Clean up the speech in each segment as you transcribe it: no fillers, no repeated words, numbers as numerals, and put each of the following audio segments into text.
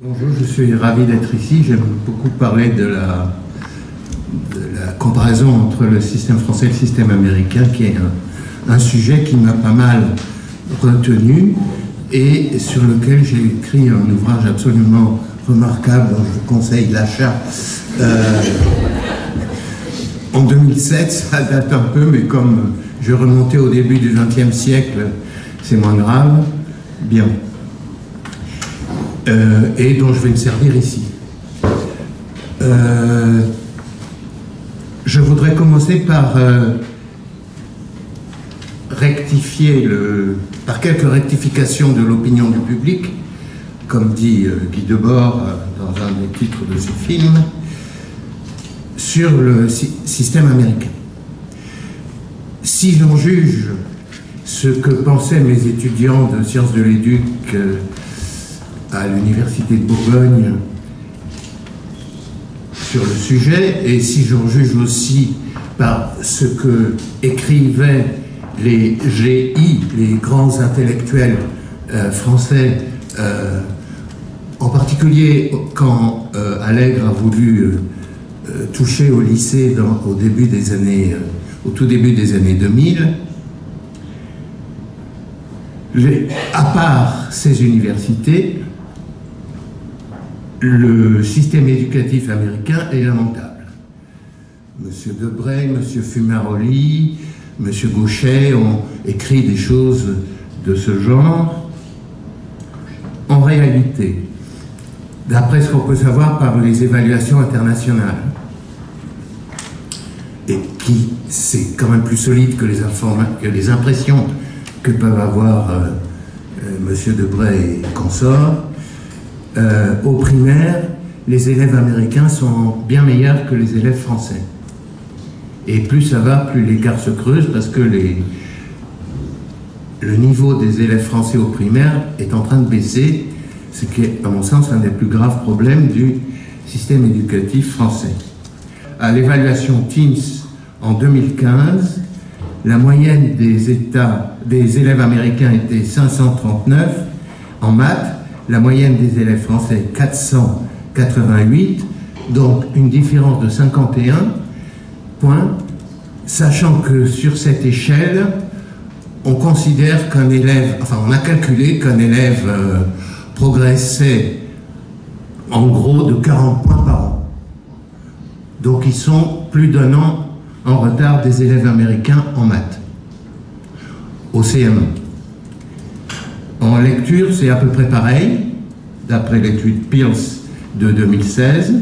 Bonjour, je suis ravi d'être ici. J'aime beaucoup parler de la comparaison entre le système français et le système américain, qui est un sujet qui m'a pas mal retenu et sur lequel j'ai écrit un ouvrage absolument remarquable dont je vous conseille l'achat. En 2007, ça date un peu, mais comme je remontais au début du XXe siècle, c'est moins grave. Bien. Et dont je vais me servir ici. Je voudrais commencer par par quelques rectifications de l'opinion du public, comme dit Guy Debord dans un des titres de ce film, sur le système américain. Si l'on juge ce que pensaient mes étudiants de sciences de l'éduc à l'université de Bourgogne sur le sujet, et si j'en juge aussi par ce que écrivaient les GI, les grands intellectuels français, en particulier quand Allègre a voulu toucher au lycée au tout début des années 2000, à part ces universités, le système éducatif américain est lamentable. Monsieur Debray, Monsieur Fumaroli, Monsieur Gauchet ont écrit des choses de ce genre. En réalité, d'après ce qu'on peut savoir par les évaluations internationales, et qui c'est quand même plus solide que les impressions que peuvent avoir Monsieur Debray et consorts, au primaire, les élèves américains sont bien meilleurs que les élèves français. Et plus ça va, plus l'écart se creuse, parce que le niveau des élèves français au primaire est en train de baisser, ce qui est, à mon sens, un des plus graves problèmes du système éducatif français. À l'évaluation Teams en 2015, la moyenne des élèves américains était 539 en maths, la moyenne des élèves français 488, donc une différence de 51 points, sachant que sur cette échelle, on considère qu'un élève, enfin on a calculé qu'un élève progressait en gros de 40 points par an. Donc ils sont plus d'un an en retard des élèves américains en maths, au CM1. En lecture, c'est à peu près pareil, d'après l'étude Pierce de 2016.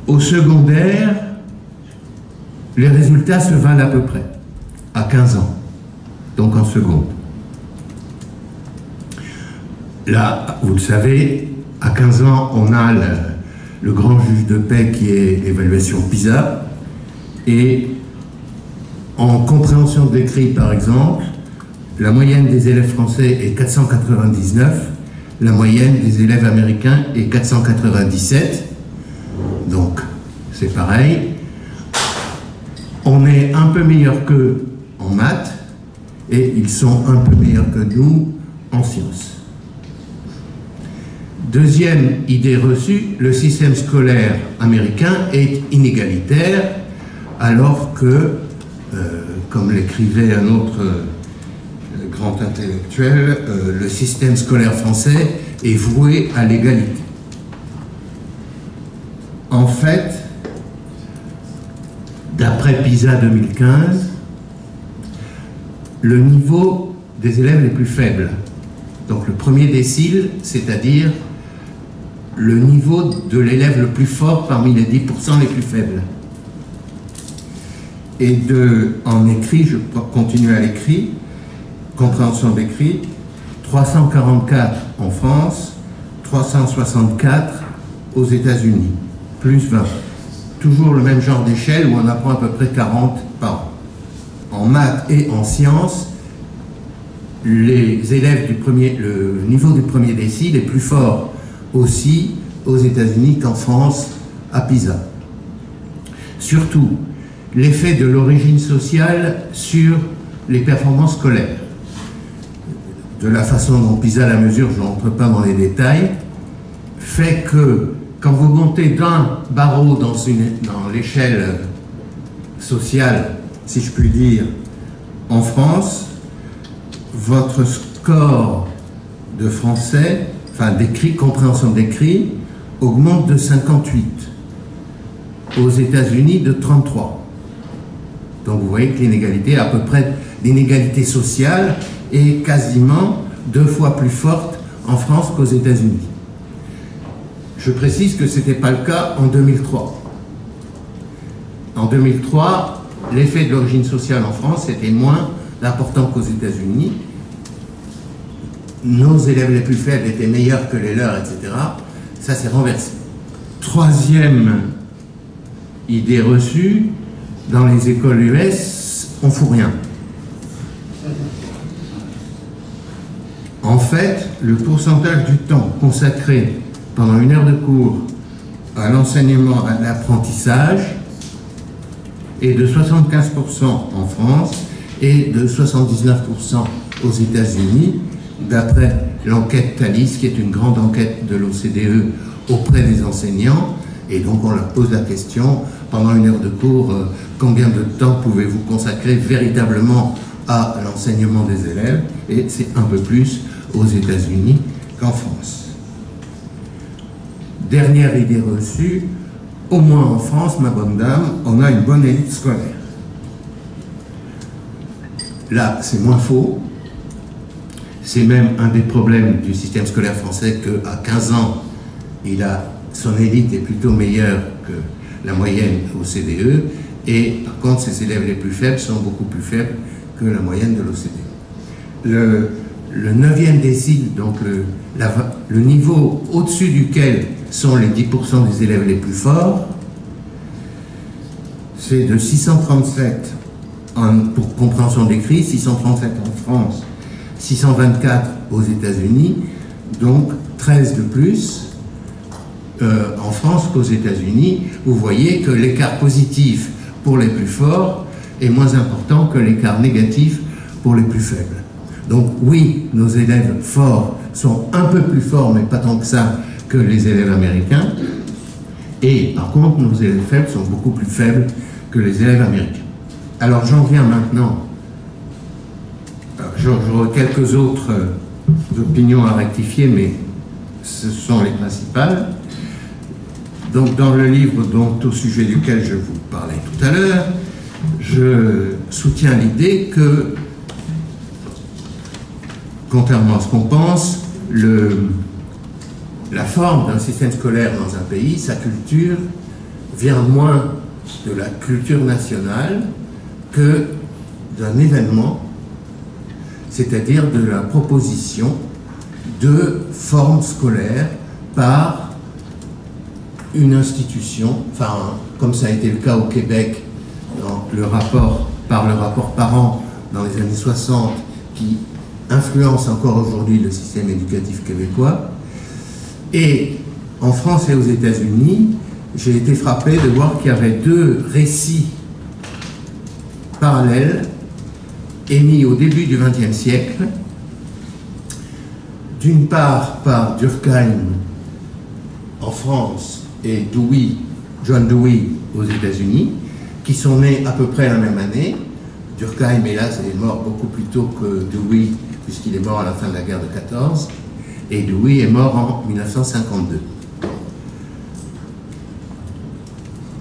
Au secondaire, les résultats se valent à peu près, à 15 ans, donc en seconde. Là, vous le savez, à 15 ans, on a le grand juge de paix qui est l'évaluation PISA, et en compréhension d'écrit, par exemple, la moyenne des élèves français est 499, la moyenne des élèves américains est 497, donc c'est pareil. On est un peu meilleur qu'eux en maths, et ils sont un peu meilleurs que nous en sciences. Deuxième idée reçue, le système scolaire américain est inégalitaire, alors que, comme l'écrivait un autre grand intellectuel, le système scolaire français est voué à l'égalité. En fait, d'après PISA 2015, le niveau des élèves les plus faibles, donc le premier décile, c'est-à-dire le niveau de l'élève le plus fort parmi les 10% les plus faibles. Et en écrit, je continue à l'écrit, compréhension d'écrit, 344 en France, 364 aux États-Unis, plus 20. Toujours le même genre d'échelle où on apprend à peu près 40 par an. En maths et en sciences, les élèves le niveau du premier décile est plus fort aussi aux États-Unis qu'en France à PISA. Surtout, l'effet de l'origine sociale sur les performances scolaires. de la façon dont Pisa la mesure, je n'entre pas dans les détails, fait que quand vous montez d'un barreau dans l'échelle sociale, si je puis dire, en France, votre score de français, enfin d'écrit, compréhension d'écrit, augmente de 58. Aux États-Unis, de 33. Donc vous voyez que l'inégalité, à peu près, l'inégalité sociale est quasiment 2 fois plus forte en France qu'aux États-Unis. Je précise que ce n'était pas le cas en 2003. En 2003, l'effet de l'origine sociale en France était moins important qu'aux États-Unis. Nos élèves les plus faibles étaient meilleurs que les leurs, etc. Ça s'est renversé. Troisième idée reçue, dans les écoles US, on ne fout rien. En fait, le pourcentage du temps consacré pendant 1 heure de cours à l'enseignement, à l'apprentissage, est de 75% en France et de 79% aux États-Unis, d'après l'enquête Thalys, qui est une grande enquête de l'OCDE auprès des enseignants. Et donc on leur pose la question, pendant 1 heure de cours, combien de temps pouvez-vous consacrer véritablement à l'enseignement des élèves? Et c'est un peu plus aux États-Unis qu'en France. Dernière idée reçue, au moins en France, ma bonne dame, on a une bonne élite scolaire. Là, c'est moins faux. C'est même un des problèmes du système scolaire français qu'à 15 ans, son élite est plutôt meilleure que la moyenne OCDE, et par contre, ses élèves les plus faibles sont beaucoup plus faibles que la moyenne de l'OCDE. Le 9e décile, donc le niveau au-dessus duquel sont les 10% des élèves les plus forts, c'est de 637 pour compréhension d'écrit, 637 en France, 624 aux États-Unis, donc 13 de plus en France qu'aux États-Unis. Vous voyez que l'écart positif pour les plus forts est moins important que l'écart négatif pour les plus faibles. Donc oui, nos élèves forts sont un peu plus forts, mais pas tant que ça, que les élèves américains. Et par contre, nos élèves faibles sont beaucoup plus faibles que les élèves américains. Alors j'en viens maintenant. J'aurai quelques autres opinions à rectifier, mais ce sont les principales. Donc dans le livre au sujet duquel je vous parlais tout à l'heure, je soutiens l'idée que, contrairement à ce qu'on pense, la forme d'un système scolaire dans un pays, sa culture, vient moins de la culture nationale que d'un événement, c'est-à-dire de la proposition de formes scolaires par une institution, enfin, comme ça a été le cas au Québec par le rapport Parent dans les années 60, qui influence encore aujourd'hui le système éducatif québécois. Et en France et aux États-Unis, j'ai été frappé de voir qu'il y avait 2 récits parallèles émis au début du XXe siècle, d'une part par Durkheim en France et John Dewey aux États-Unis, qui sont nés à peu près la même année. Durkheim, hélas, est mort beaucoup plus tôt que Dewey, puisqu'il est mort à la fin de la guerre de 14, et Dewey est mort en 1952.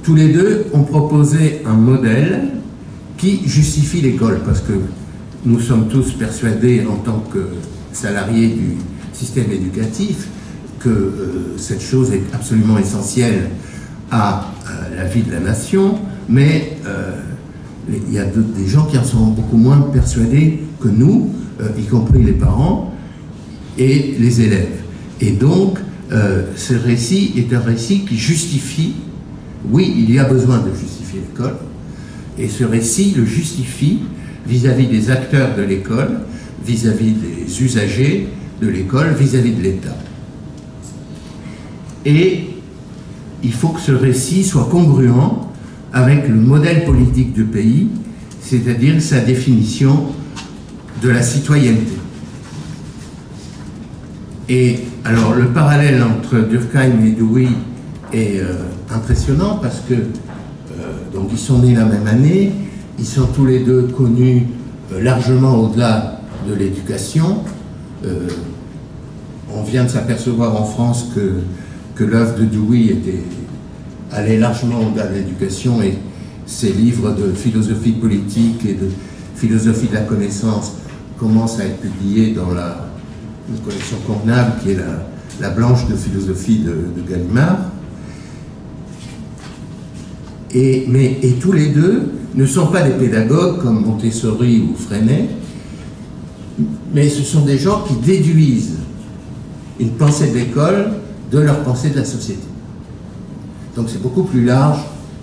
Tous les deux ont proposé un modèle qui justifie l'école, parce que nous sommes tous persuadés en tant que salariés du système éducatif que cette chose est absolument essentielle à la vie de la nation, mais il y a des gens qui en sont beaucoup moins persuadés que nous, y compris les parents et les élèves. Et donc, ce récit est un récit qui justifie, oui, il y a besoin de justifier l'école, et ce récit le justifie vis-à-vis des acteurs de l'école, vis-à-vis des usagers de l'école, vis-à-vis de l'État. Et il faut que ce récit soit congruent avec le modèle politique du pays, c'est-à-dire sa définition de la citoyenneté. Et alors le parallèle entre Durkheim et Dewey est impressionnant parce que donc ils sont nés la même année, ils sont tous les deux connus largement au-delà de l'éducation. On vient de s'apercevoir en France que l'œuvre de Dewey allait largement au-delà de l'éducation, et ses livres de philosophie politique et de philosophie de la connaissance commencent à être publiés dans une collection convenable qui est la Blanche de philosophie de Gallimard. Et tous les deux ne sont pas des pédagogues comme Montessori ou Freinet, mais ce sont des gens qui déduisent une pensée de l'école de leur pensée de la société. Donc c'est beaucoup plus large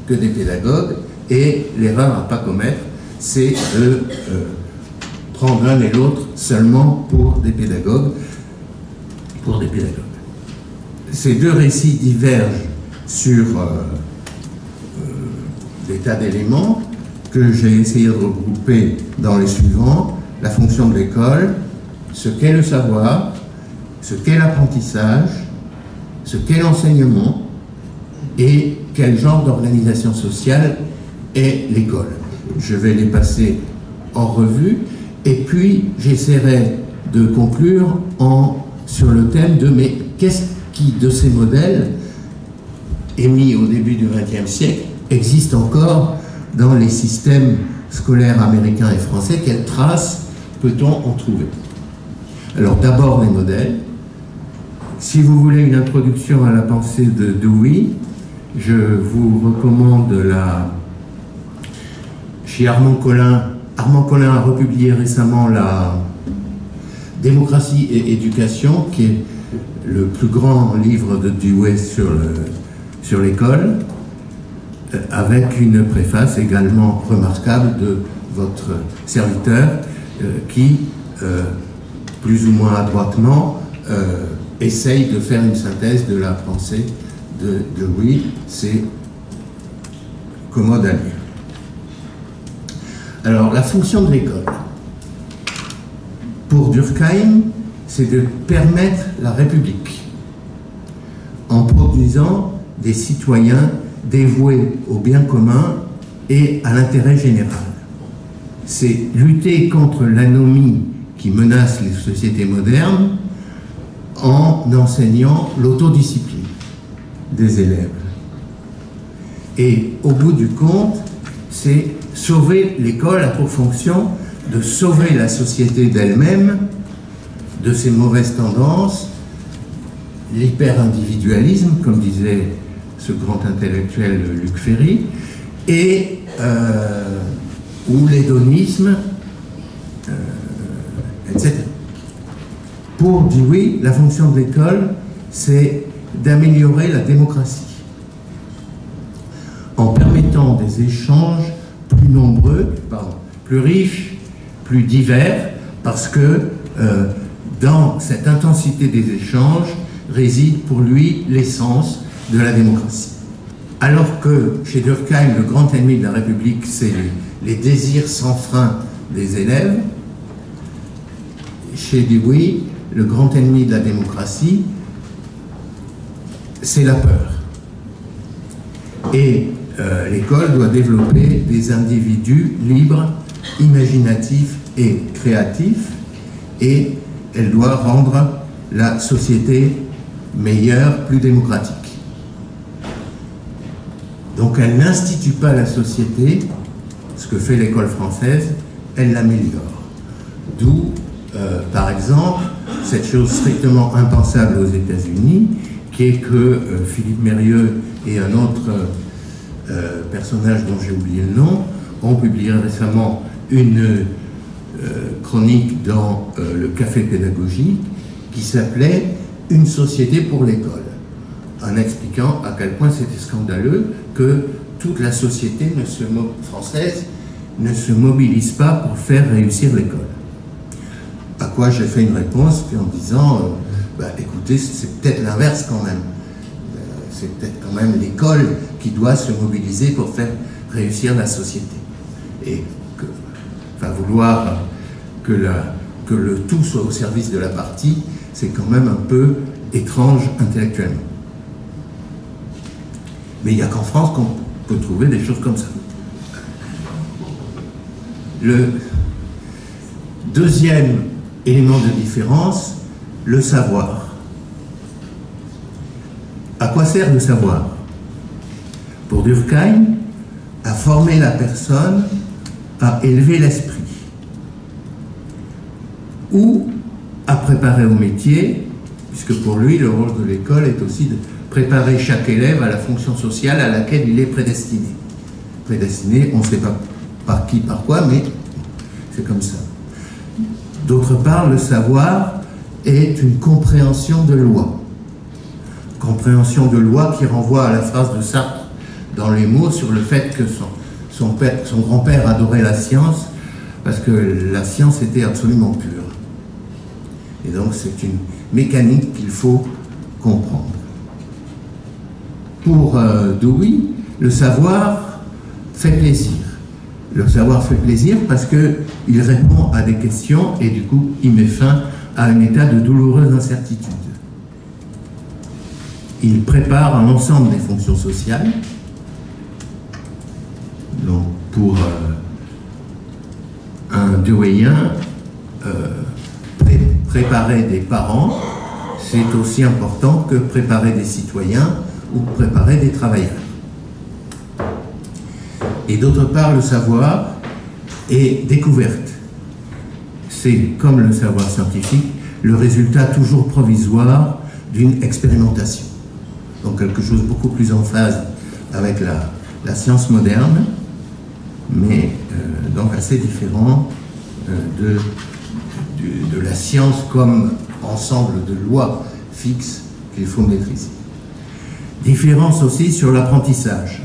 que des pédagogues, et l'erreur à ne pas commettre, c'est de prendre l'un et l'autre seulement pour des pédagogues. Ces deux récits divergent sur des tas d'éléments que j'ai essayé de regrouper dans les suivants: la fonction de l'école, ce qu'est le savoir, ce qu'est l'apprentissage, ce qu'est l'enseignement, et quel genre d'organisation sociale est l'école. Je vais les passer en revue, et puis j'essaierai de conclure sur le thème de mais qu'est-ce qui, de ces modèles émis au début du XXe siècle, existe encore dans les systèmes scolaires américains et français? Quelles traces peut-on en trouver? Alors d'abord les modèles. Si vous voulez une introduction à la pensée de Dewey, je vous recommande chez Armand Collin. Armand Collin a republié récemment la Démocratie et éducation, qui est le plus grand livre de Dewey sur l'école, avec une préface également remarquable de votre serviteur qui, plus ou moins adroitement, essaye de faire une synthèse de la pensée de Dewey. C'est commode à lire. Alors, la fonction de l'école, pour Durkheim, c'est de permettre la République en produisant des citoyens dévoués au bien commun et à l'intérêt général. C'est lutter contre l'anomie qui menace les sociétés modernes en enseignant l'autodiscipline des élèves. Et au bout du compte, c'est sauver l'école a pour fonction de sauver la société d'elle-même, de ses mauvaises tendances, l'hyper-individualisme, comme disait ce grand intellectuel Luc Ferry, ou l'hédonisme, etc. Pour Dewey, la fonction de l'école, c'est d'améliorer la démocratie en permettant des échanges plus nombreux, plus riches, plus divers, parce que dans cette intensité des échanges réside pour lui l'essence de la démocratie. Alors que chez Durkheim, le grand ennemi de la République, c'est les désirs sans frein des élèves, chez Dewey, le grand ennemi de la démocratie, c'est la peur. Et l'école doit développer des individus libres, imaginatifs et créatifs, et elle doit rendre la société meilleure, plus démocratique. Donc elle n'institue pas la société, ce que fait l'école française, elle l'améliore. D'où, par exemple, cette chose strictement impensable aux États-Unis, qui est que Philippe Mérieux et un autre personnage dont j'ai oublié le nom ont publié récemment une chronique dans le Café pédagogique qui s'appelait « Une société pour l'école », en expliquant à quel point c'était scandaleux que toute la société française ne se mobilise pas pour faire réussir l'école. À quoi j'ai fait une réponse en disant écoutez, c'est peut-être l'inverse quand même. C'est peut-être quand même l'école qui doit se mobiliser pour faire réussir la société. Et vouloir que le tout soit au service de la partie, c'est quand même un peu étrange intellectuellement. Mais il n'y a qu'en France qu'on peut trouver des choses comme ça. Le deuxième élément de différence, le savoir. À quoi sert le savoir? Pour Durkheim, à former la personne, à élever l'esprit, ou à préparer au métier, puisque pour lui, le rôle de l'école est aussi de préparer chaque élève à la fonction sociale à laquelle il est prédestiné. Prédestiné, on ne sait pas par qui, par quoi, mais c'est comme ça. D'autre part, le savoir est une compréhension de loi. Compréhension de loi qui renvoie à la phrase de Sartre dans Les Mots sur le fait que son grand-père adorait la science parce que la science était absolument pure. Et donc c'est une mécanique qu'il faut comprendre. Pour Dewey, le savoir fait plaisir. Le savoir fait plaisir parce qu'il répond à des questions et du coup il met fin à un état de douloureuse incertitude. Il prépare un ensemble des fonctions sociales. Donc pour un Deweyien, préparer des parents, c'est aussi important que préparer des citoyens ou préparer des travailleurs. Et d'autre part, le savoir est découverte. C'est, comme le savoir scientifique, le résultat toujours provisoire d'une expérimentation. Donc quelque chose beaucoup plus en phase avec la science moderne, mais donc assez différent de la science comme ensemble de lois fixes qu'il faut maîtriser. Différence aussi sur l'apprentissage.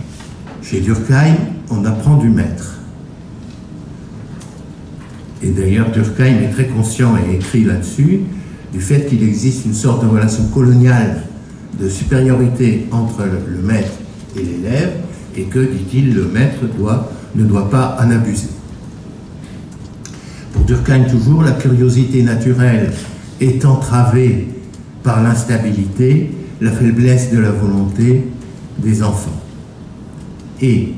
Chez Durkheim, on apprend du maître. Et d'ailleurs, Durkheim est très conscient et écrit là-dessus du fait qu'il existe une sorte de relation coloniale de supériorité entre le maître et l'élève, et que, dit-il, le maître ne doit pas en abuser. Pour Durkheim toujours, la curiosité naturelle est entravée par l'instabilité, la faiblesse de la volonté des enfants. Et,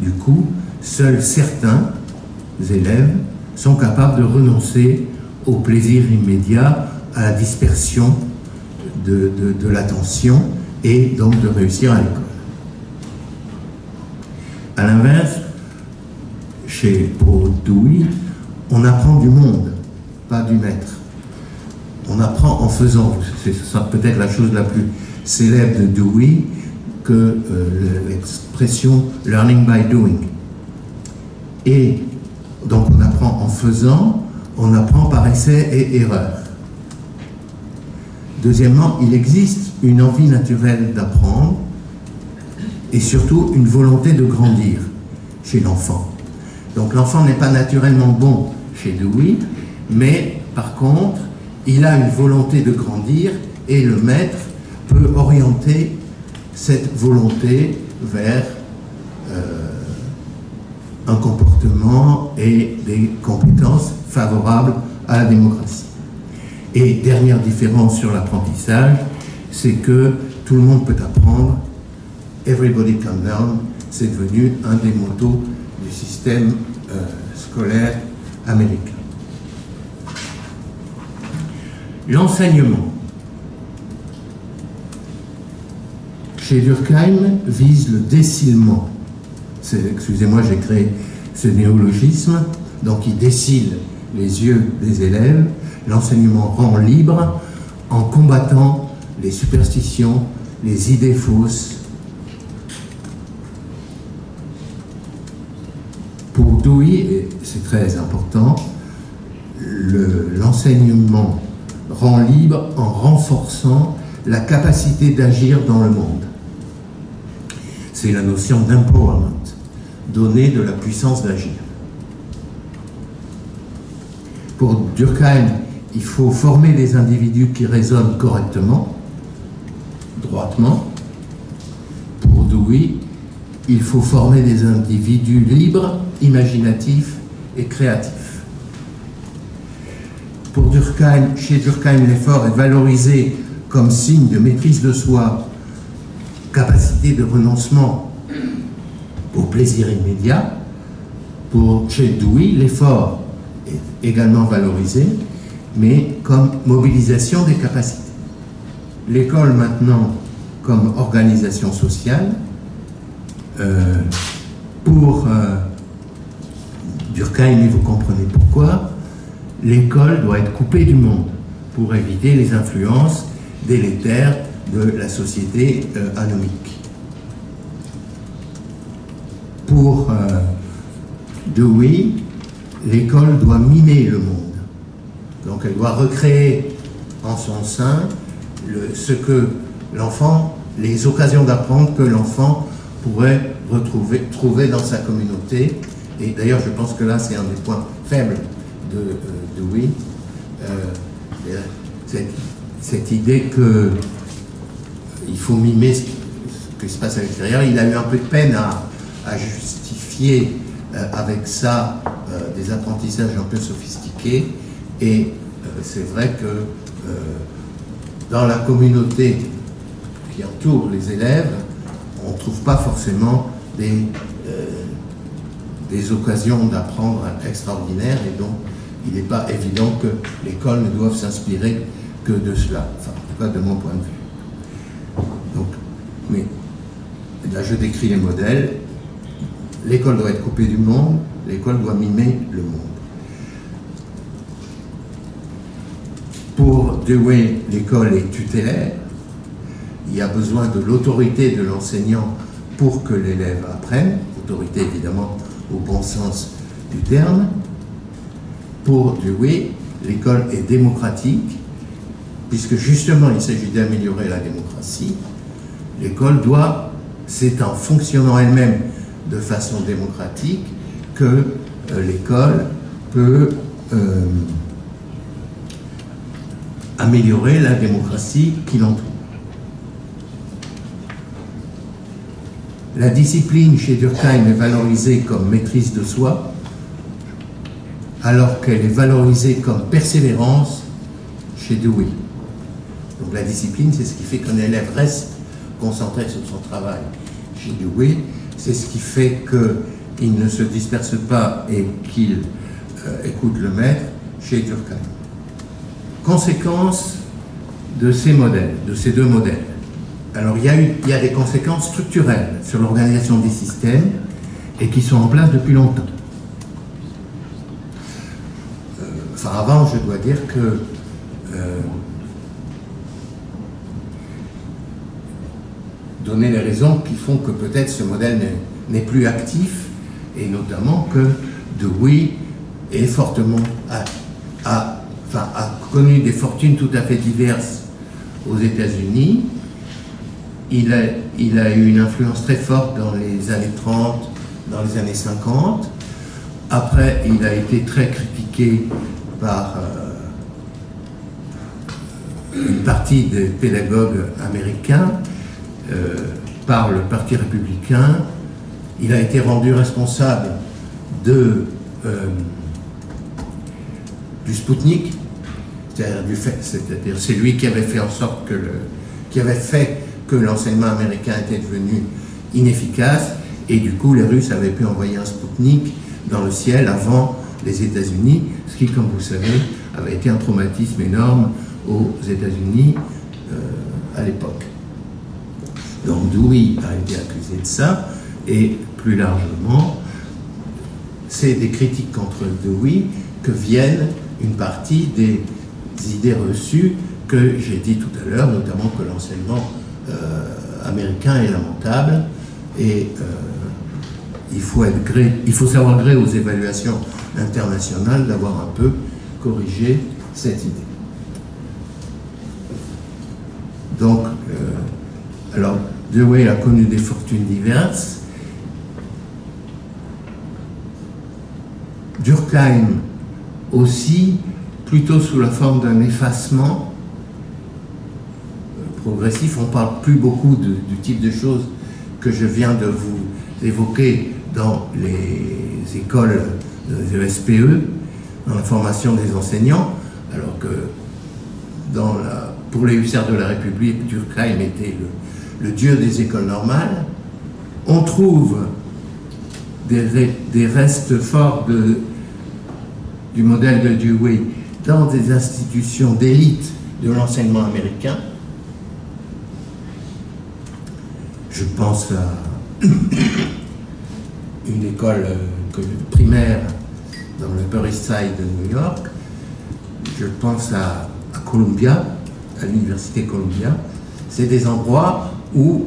du coup, seuls certains élèves sont capables de renoncer au plaisir immédiat, à la dispersion de l'attention et donc de réussir à l'école. À l'inverse, pour Dewey, on apprend du monde, pas du maître. On apprend en faisant. C'est peut-être la chose la plus célèbre de Dewey que l'expression « learning by doing ». Et donc on apprend en faisant, on apprend par essai et erreur. Deuxièmement, il existe une envie naturelle d'apprendre et surtout une volonté de grandir chez l'enfant. Donc l'enfant n'est pas naturellement bon chez Dewey, mais par contre, il a une volonté de grandir et le maître peut orienter cette volonté vers un comportement et des compétences favorables à la démocratie. Et dernière différence sur l'apprentissage, c'est que tout le monde peut apprendre. Everybody can learn, c'est devenu un des mottos du système scolaire américain. L'enseignement, chez Durkheim, vise le décilement. Excusez-moi, j'ai créé ce néologisme. Donc il décile les yeux des élèves. L'enseignement rend libre en combattant les superstitions, les idées fausses. Pour Dewey, et c'est très important, l'enseignement rend libre en renforçant la capacité d'agir dans le monde. C'est la notion d'empowerment, donner de la puissance d'agir. Pour Durkheim, il faut former des individus qui raisonnent correctement, droitement. Pour Dewey, il faut former des individus libres, imaginatifs et créatifs. Pour Durkheim, chez Durkheim, l'effort est valorisé comme signe de maîtrise de soi, capacité de renoncement au plaisir immédiat. Chez Dewey, l'effort est également valorisé, mais comme mobilisation des capacités. L'école maintenant comme organisation sociale, pour Durkheim, et vous comprenez pourquoi, l'école doit être coupée du monde pour éviter les influences délétères de la société anomique. Pour Dewey, l'école doit mimer le monde. Donc elle doit recréer en son sein ce que l'enfant, les occasions d'apprendre que l'enfant pourrait trouver dans sa communauté. Et d'ailleurs, je pense que là, c'est un des points faibles de Dewey, cette idée qu'il faut mimer ce qui se passe à l'extérieur. Il a eu un peu de peine à justifier avec ça des apprentissages un peu sophistiqués, et c'est vrai que dans la communauté qui entoure les élèves, on ne trouve pas forcément des occasions d'apprendre extraordinaires, et donc il n'est pas évident que l'école ne doive s'inspirer que de cela, enfin, en tout cas de mon point de vue. Donc, mais là je décris les modèles. L'école doit être coupée du monde, l'école doit mimer le monde. Pour Dewey, l'école est tutélaire. Il y a besoin de l'autorité de l'enseignant pour que l'élève apprenne, autorité évidemment au bon sens du terme. Pour Dewey, l'école est démocratique, puisque justement il s'agit d'améliorer la démocratie. L'école doit, c'est en fonctionnant elle-même de façon démocratique que l'école peut améliorer la démocratie qui l'entoure. La discipline chez Durkheim est valorisée comme maîtrise de soi, alors qu'elle est valorisée comme persévérance chez Dewey. Donc la discipline, c'est ce qui fait qu'un élève reste concentré sur son travail. Chez Dewey, c'est ce qui fait qu'il ne se disperse pas et qu'il écoute le maître chez Durkheim. Conséquences de ces modèles, de ces deux modèles. Alors il y a des conséquences structurelles sur l'organisation des systèmes et qui sont en place depuis longtemps. Enfin avant, je dois dire que donner les raisons qui font que peut-être ce modèle n'est plus actif, et notamment que Dewey est fortement a connu des fortunes tout à fait diverses aux États-Unis. Il a eu une influence très forte dans les années 30, dans les années 50. Après, il a été très critiqué par une partie des pédagogues américains, par le Parti républicain. Il a été rendu responsable du Spoutnik, c'est-à-dire c'est lui qui avait fait en sorte qui avait fait que l'enseignement américain était devenu inefficace, et du coup les Russes avaient pu envoyer un Spoutnik dans le ciel avant les États-Unis, ce qui, comme vous savez, avait été un traumatisme énorme aux États-Unis à l'époque. Donc Dewey a été accusé de ça, et plus largement, c'est des critiques contre Dewey que viennent une partie des idées reçues que j'ai dit tout à l'heure, notamment que l'enseignement américain est lamentable, et il faut savoir gré aux évaluations internationales d'avoir un peu corrigé cette idée. Donc, alors, Dewey a connu des fortunes diverses. Durkheim aussi, plutôt sous la forme d'un effacement progressif. On ne parle plus beaucoup du type de choses que je viens de vous évoquer dans les écoles de SPE, dans la formation des enseignants. alors que pour les hussards de la République, Durkheim était le dieu des écoles normales. On trouve des restes forts du modèle de Dewey dans des institutions d'élite de l'enseignement américain. Je pense à une école primaire dans le Upper East Side de New York. Je pense à Columbia, à l'université Columbia. C'est des endroits où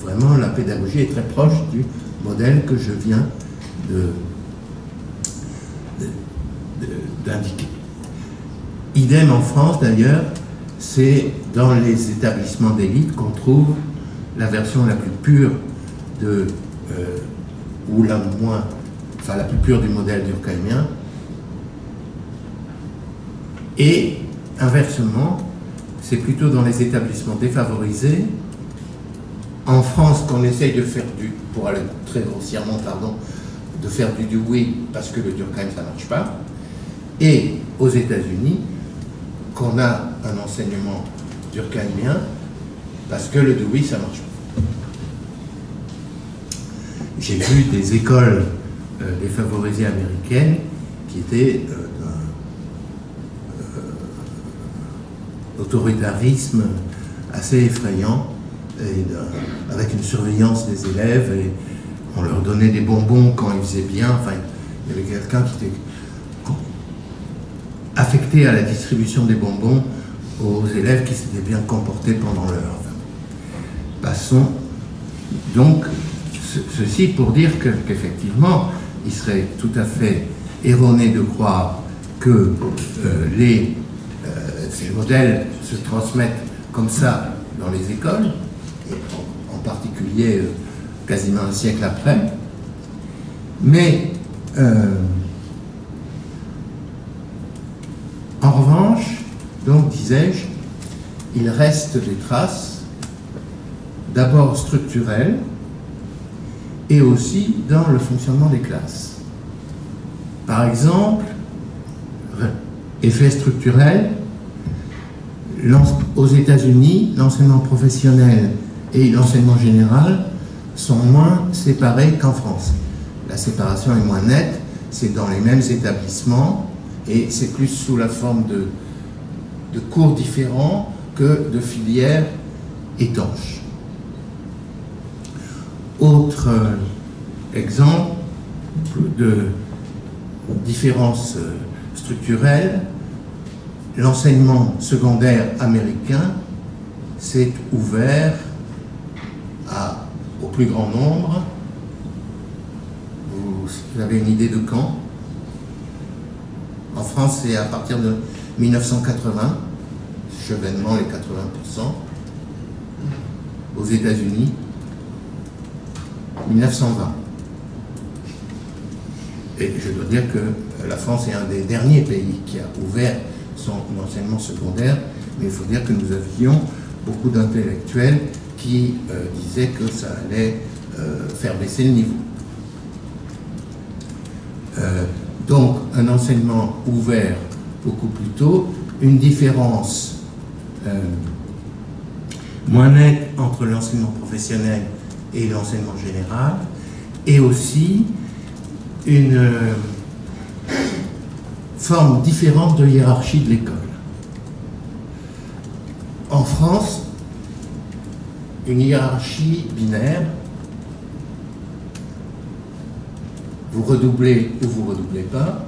vraiment la pédagogie est très proche du modèle que je viens d'indiquer. Idem en France d'ailleurs, c'est dans les établissements d'élite qu'on trouve la version la plus pure ou la plus pure du modèle durkheimien. Et inversement, c'est plutôt dans les établissements défavorisés, en France, qu'on essaye de faire pour aller très grossièrement, de faire du Dewey parce que le Durkheim ça ne marche pas, et aux États-Unis, qu'on a un enseignement durkheimien parce que le Dewey ça ne marche pas. J'ai vu des écoles défavorisées américaines qui étaient autoritarisme assez effrayant, et avec une surveillance des élèves, et on leur donnait des bonbons quand ils faisaient bien. Enfin, il y avait quelqu'un qui était affecté à la distribution des bonbons aux élèves qui s'étaient bien comportés pendant l'heure. Passons donc, ceci pour dire qu'effectivement, il serait tout à fait erroné de croire que ces modèles se transmettent comme ça dans les écoles, et en particulier quasiment un siècle après. Mais en revanche, donc disais-je, il reste des traces, d'abord structurelles, et aussi dans le fonctionnement des classes. Par exemple, effet structurel, aux États-Unis, l'enseignement professionnel et l'enseignement général sont moins séparés qu'en France. La séparation est moins nette, c'est dans les mêmes établissements et c'est plus sous la forme de cours différents que de filières étanches. Autre exemple de différence structurelle, l'enseignement secondaire américain s'est ouvert au plus grand nombre. Vous avez une idée de quand? En France, c'est à partir de 1980, chevènement les 80%. Aux États-Unis, 1920. Et je dois dire que la France est un des derniers pays qui a ouvert son enseignement secondaire, mais il faut dire que nous avions beaucoup d'intellectuels qui disaient que ça allait faire baisser le niveau. Donc, un enseignement ouvert beaucoup plus tôt, une différence moins nette entre l'enseignement professionnel et l'enseignement général, et aussi une forme différente de hiérarchie de l'école. En France, une hiérarchie binaire, vous redoublez ou vous ne redoublez pas,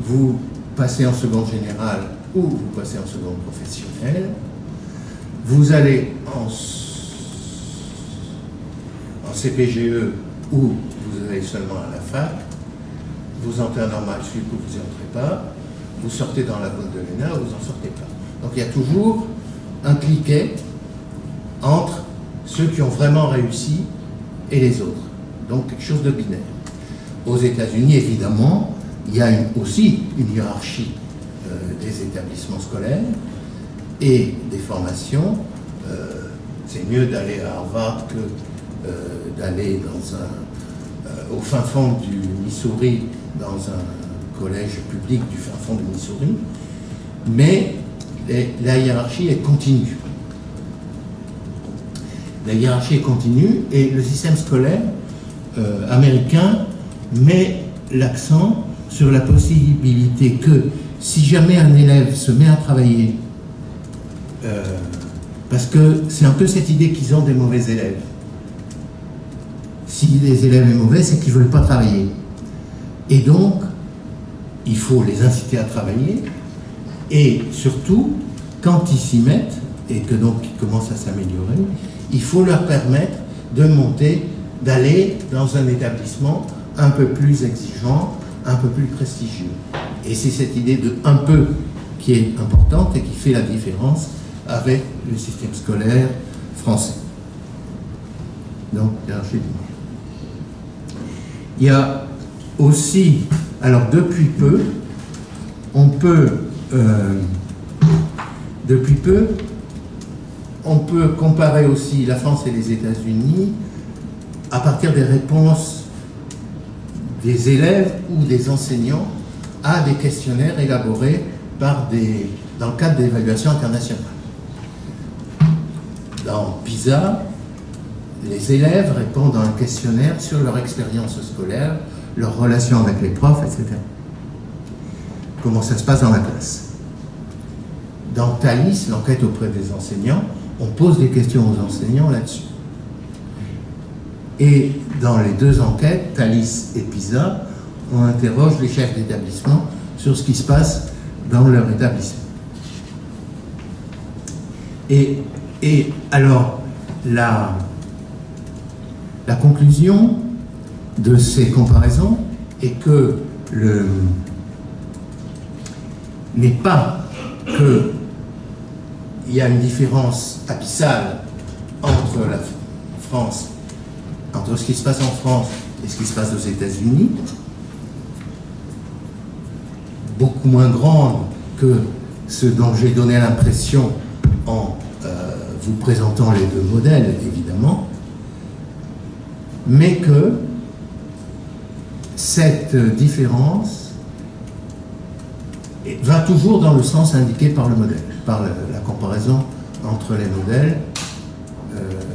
vous passez en seconde générale ou vous passez en seconde professionnelle, vous allez en CPGE ou vous allez seulement à la fac, vous entrez en normal sup ou vous n'y entrez pas, vous sortez dans la voie de l'ENA ou vous n'en sortez pas. Donc il y a toujours un cliquet entre ceux qui ont vraiment réussi et les autres. Donc quelque chose de binaire. Aux États-Unis, évidemment, il y a aussi une hiérarchie des établissements scolaires et des formations. C'est mieux d'aller à Harvard que d'aller au fin fond du Missouri dans un collège public du fin fond du Missouri, mais la hiérarchie est continue. La hiérarchie est continue et le système scolaire américain met l'accent sur la possibilité que si jamais un élève se met à travailler, parce que c'est un peu cette idée qu'ils ont des mauvais élèves. Si les élèves sont mauvais, c'est qu'ils ne veulent pas travailler. Et donc, il faut les inciter à travailler, et surtout, quand ils s'y mettent, et que donc ils commencent à s'améliorer, il faut leur permettre de monter, d'aller dans un établissement un peu plus exigeant, un peu plus prestigieux. Et c'est cette idée de un peu qui est importante et qui fait la différence avec le système scolaire français. Donc, hiérarchie. Il y a aussi, alors depuis peu, on peut comparer aussi la France et les États-Unis à partir des réponses des élèves ou des enseignants à des questionnaires élaborés dans le cadre d'évaluation internationale. Dans PISA, les élèves répondent à un questionnaire sur leur expérience scolaire, leur relation avec les profs, etc. Comment ça se passe dans la classe. Dans Thalys, l'enquête auprès des enseignants, on pose des questions aux enseignants là-dessus. Et dans les deux enquêtes, Thalys et PISA, on interroge les chefs d'établissement sur ce qui se passe dans leur établissement. Et alors, la conclusion de ces comparaisons est que n'est pas qu'il y a une différence abyssale entre la France, entre ce qui se passe en France et ce qui se passe aux États-Unis, beaucoup moins grande que ce dont j'ai donné l'impression en vous présentant les deux modèles, évidemment, mais que cette différence va toujours dans le sens indiqué par le modèle, par la comparaison entre les modèles,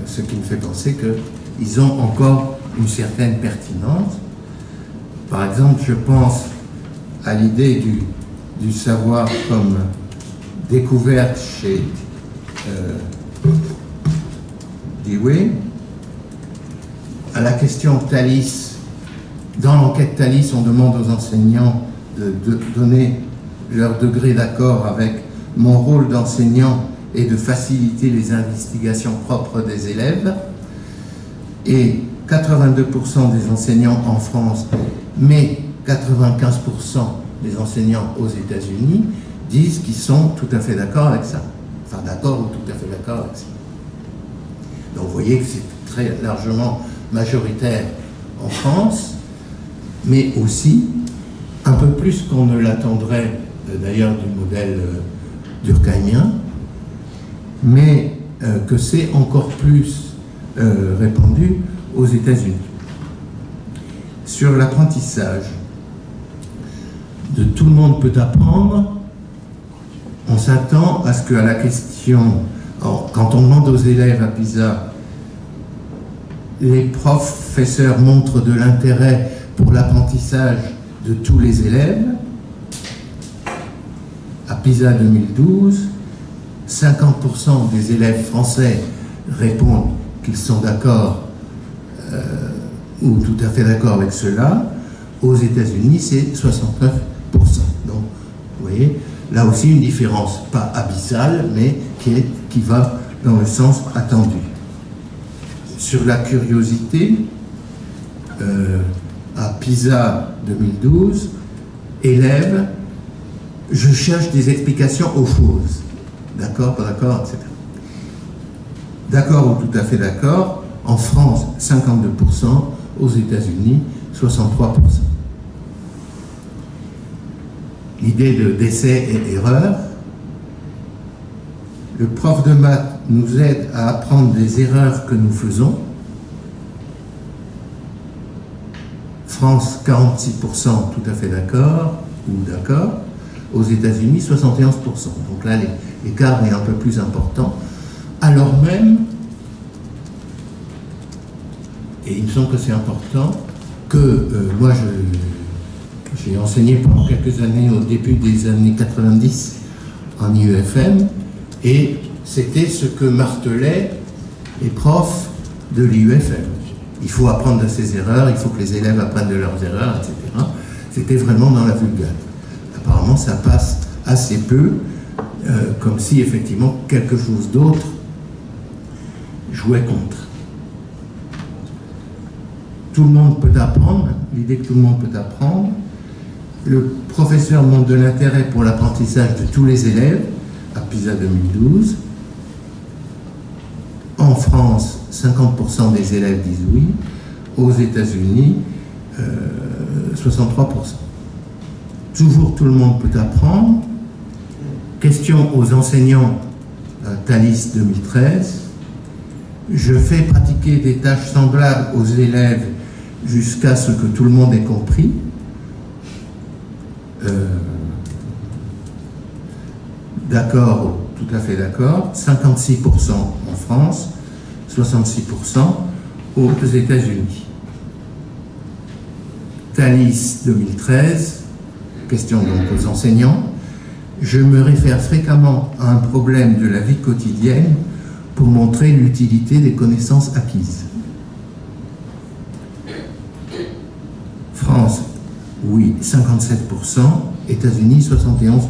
ce qui me fait penser qu'ils ont encore une certaine pertinence. Par exemple, je pense à l'idée du savoir comme découverte chez Dewey, à la question Thalys. Dans l'enquête Thalys, on demande aux enseignants de donner leur degré d'accord avec mon rôle d'enseignant et de faciliter les investigations propres des élèves. Et 82% des enseignants en France, mais 95% des enseignants aux États-Unis disent qu'ils sont tout à fait d'accord avec ça. Enfin, d'accord ou tout à fait d'accord avec ça. Donc vous voyez que c'est très largement majoritaire en France, mais aussi un peu plus qu'on ne l'attendrait d'ailleurs du modèle durkheimien, mais que c'est encore plus répandu aux États-Unis. Sur l'apprentissage, de tout le monde peut apprendre, on s'attend à ce qu'à la question, quand on demande aux élèves à PISA, les professeurs montrent de l'intérêt pour l'apprentissage de tous les élèves. À PISA 2012, 50% des élèves français répondent qu'ils sont d'accord ou tout à fait d'accord avec cela. Aux États-Unis, c'est 69%. Donc, vous voyez, là aussi une différence, pas abyssale, mais qui va dans le sens attendu. Sur la curiosité, à PISA 2012, élèves, je cherche des explications aux choses. D'accord, pas d'accord, etc. D'accord ou tout à fait d'accord, en France, 52%, aux États-Unis, 63%. L'idée d'essai et erreur. Le prof de maths nous aide à apprendre des erreurs que nous faisons. France, 46%, tout à fait d'accord, ou d'accord. Aux États-Unis, 71%. Donc là, l'écart est un peu plus important. Alors même, et il me semble que c'est important, que moi, j'ai enseigné pendant quelques années, au début des années 90, en IEFM, et c'était ce que martelaient les profs de l'IEFM. Il faut apprendre de ses erreurs, il faut que les élèves apprennent de leurs erreurs, etc. C'était vraiment dans la vulgate. Apparemment, ça passe assez peu, comme si effectivement quelque chose d'autre jouait contre. Tout le monde peut apprendre, l'idée que tout le monde peut apprendre. Le professeur montre de l'intérêt pour l'apprentissage de tous les élèves, à PISA 2012. En France, 50% des élèves disent oui. Aux États-Unis, 63%. Toujours tout le monde peut apprendre. Question aux enseignants, Thalys 2013. Je fais pratiquer des tâches semblables aux élèves jusqu'à ce que tout le monde ait compris. D'accord, tout à fait d'accord. 56% en France, 66% aux États-Unis. Thalys 2013, question donc aux enseignants. Je me réfère fréquemment à un problème de la vie quotidienne pour montrer l'utilité des connaissances acquises. France, oui, 57%, États-Unis, 71%.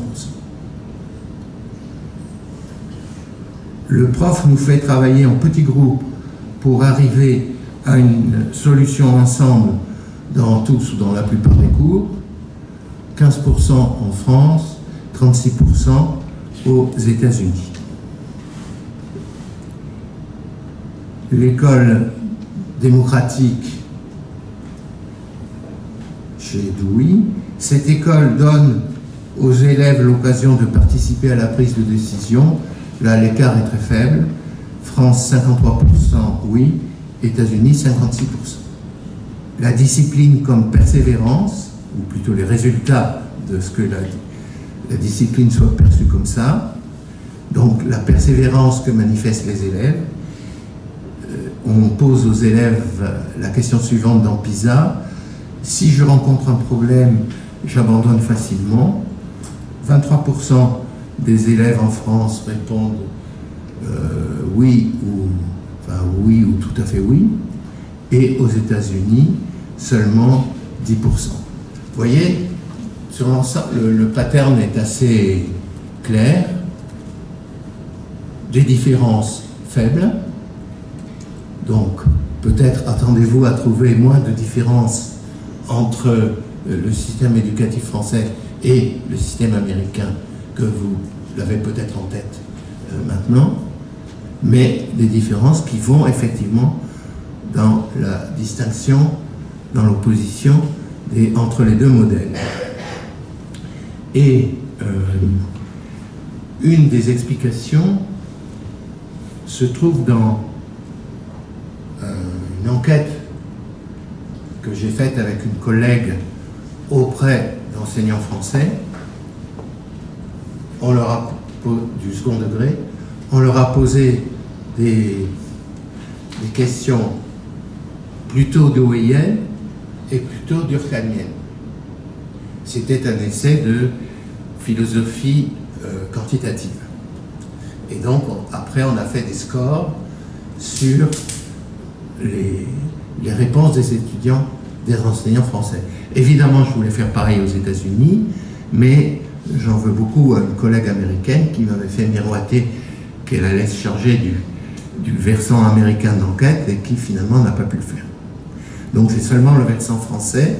Le prof nous fait travailler en petits groupes pour arriver à une solution ensemble dans tous ou dans la plupart des cours. 15% en France, 36% aux États-Unis. L'école démocratique chez Dewey. Cette école donne aux élèves l'occasion de participer à la prise de décision. Là, l'écart est très faible. France, 53%, oui. États-Unis, 56%. La discipline comme persévérance, ou plutôt les résultats de ce que la discipline soit perçue comme ça. Donc, la persévérance que manifestent les élèves. On pose aux élèves la question suivante dans PISA. Si je rencontre un problème, j'abandonne facilement. 23% des élèves en France répondent oui ou tout à fait oui. Et aux États-Unis, seulement 10%. Vous voyez, sur l'ensemble, le pattern est assez clair. Des différences faibles. Donc, peut-être attendez-vous à trouver moins de différences entre le système éducatif français et le système américain que vous l'avez peut-être en tête maintenant, mais des différences qui vont effectivement dans la distinction, dans l'opposition entre les deux modèles. Et une des explications se trouve dans une enquête que j'ai faite avec une collègue auprès d'enseignants français. On leur a, du second degré, on leur a posé des questions plutôt dewéiennes et plutôt durkheimiennes. C'était un essai de philosophie quantitative. Et donc, après, on a fait des scores sur les réponses des étudiants, des enseignants français. Évidemment, je voulais faire pareil aux États-Unis, mais j'en veux beaucoup à une collègue américaine qui m'avait fait miroiter qu'elle allait se charger du versant américain d'enquête et qui finalement n'a pas pu le faire. Donc c'est seulement le versant français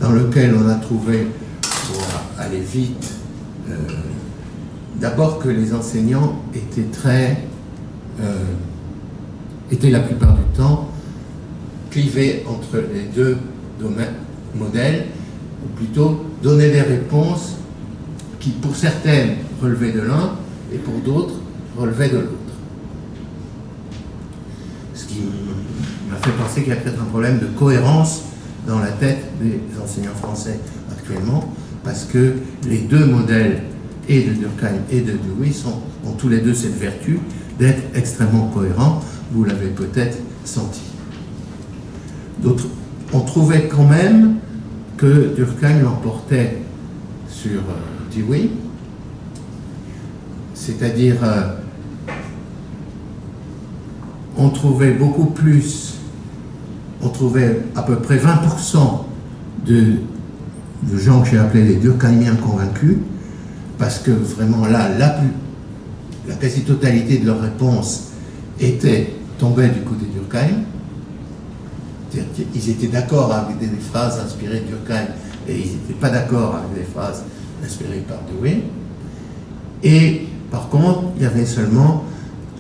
dans lequel on a trouvé, pour aller vite, d'abord que les enseignants étaient la plupart du temps clivés entre les deux modèles, ou plutôt donner des réponses qui pour certaines relevaient de l'un et pour d'autres relevaient de l'autre. Ce qui m'a fait penser qu'il y a peut-être un problème de cohérence dans la tête des enseignants français actuellement, parce que les deux modèles, et de Durkheim et de Dewey, ont tous les deux cette vertu d'être extrêmement cohérents. Vous l'avez peut-être senti. D'autres, on trouvait quand même que Durkheim l'emportait sur Dewey, c'est-à-dire on trouvait beaucoup plus, on trouvait à peu près 20% de gens que j'ai appelés les Durkheimiens convaincus, parce que vraiment là, la quasi-totalité de leurs réponses tombait du côté de Durkheim. Ils étaient d'accord avec des phrases inspirées de Durkheim et ils n'étaient pas d'accord avec des phrases inspirées par Dewey. Et par contre, il y avait seulement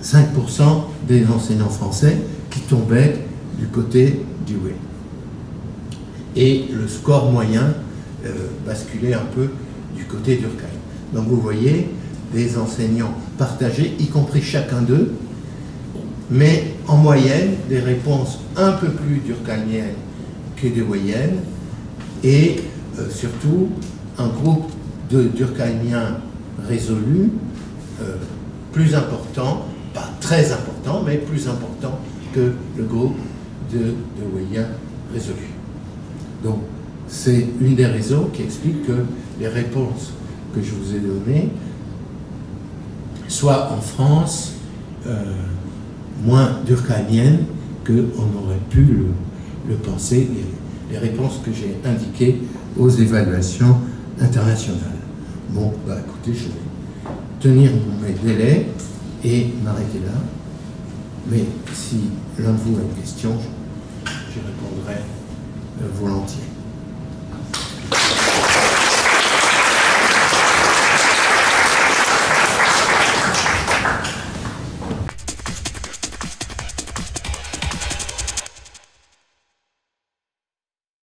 5% des enseignants français qui tombaient du côté de Dewey. Et le score moyen basculait un peu du côté de Durkheim. Donc vous voyez des enseignants partagés, y compris chacun d'eux, mais en moyenne des réponses un peu plus durkheimiennes que deweyiennes, et surtout un groupe de durkheimiens résolus plus important, pas très important, mais plus important que le groupe de deweyiens résolus. Donc c'est une des raisons qui explique que les réponses que je vous ai données soient en France moins durkheimiennes qu'on aurait pu le penser, les réponses que j'ai indiquées aux évaluations internationales. Bon, bah écoutez, je vais tenir mes délais et m'arrêter là. Mais si l'un de vous a une question, j'y répondrai volontiers.